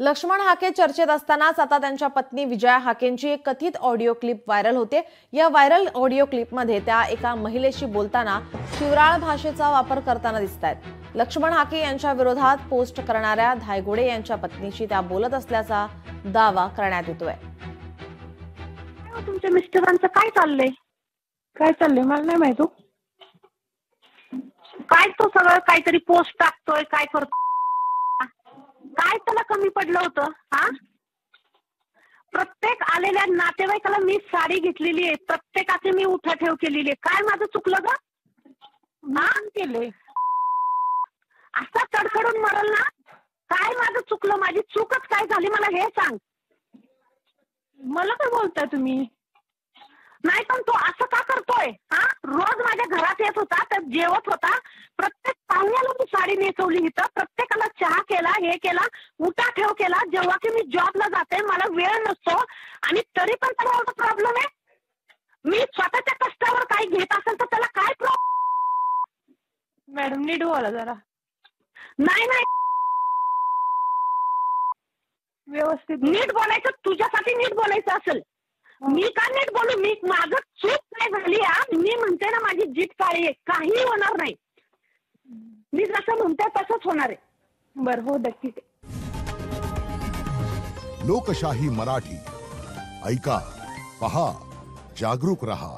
लक्ष्मण हाके चर्चेत असतानाच आता त्यांच्या पत्नी विजया हाकेंची एक कथित ऑडिओ क्लिप व्हायरल होते। या व्हायरल ऑडिओ क्लिपमध्ये त्या एका महिलेशी बोलताना शिवराळ भाषेचा वापर करताना दिसतायत। लक्ष्मण हाके यांच्या विरोधात पोस्ट करणाऱ्या धायगुडे यांच्या पत्नीशी त्या बोलत असल्याचा दावा करण्यात येतोय। तुमच्या मिस्टरांचं काय चाललंय मला नाही माहिती। काय तो सगळं काहीतरी पोस्ट टाकतोय, काय करतो, काय त्याला कमी पडलं होतं? हा, प्रत्येक आलेल्या नातेवाईकाला मी साडी घेतलेली आहे, प्रत्येकाचे मी उठाठेव केलेली आहे। काय माझं चुकलं ग? हा केलंय असा तडफडून मरल ना? काय माझं चुकलं? माझी चूकच काय झाली मला हे सांग। मला काय बोलताय तुम्ही? नाही पण तो असं का करतोय? हा, रोज माझ्या घरात येत होता, तर जेवत होता, प्रत्येक पाहुण्याला मी साडी नेसवली इथं, प्रत्येकाला चहा केला, हे केला, उठाठेव केला। जेव्हा की मी जॉबला जाते, मला वेळ नसतो, आणि तरी पण त्याला एवढा प्रॉब्लेम आहे। मी स्वतःच्या कष्टावर काही घेत असेल तर त्याला काय प्रॉब्लेम? मॅडम नीट बोला जरा। नाही व्यवस्थित नीट बोलायचं, तुझ्यासाठी नीट बोलायचं असेल। मी का नीट बोलू? मी माझं चूक नाही झाली। मी म्हणते ना, माझी जीत काळी आहे, काही होणार नाही। मी जसं म्हणते तसंच होणार आहे। बरं, हो, ठीक आहे। लोकशाही मराठी ऐका, पहा, जागरूक रहा।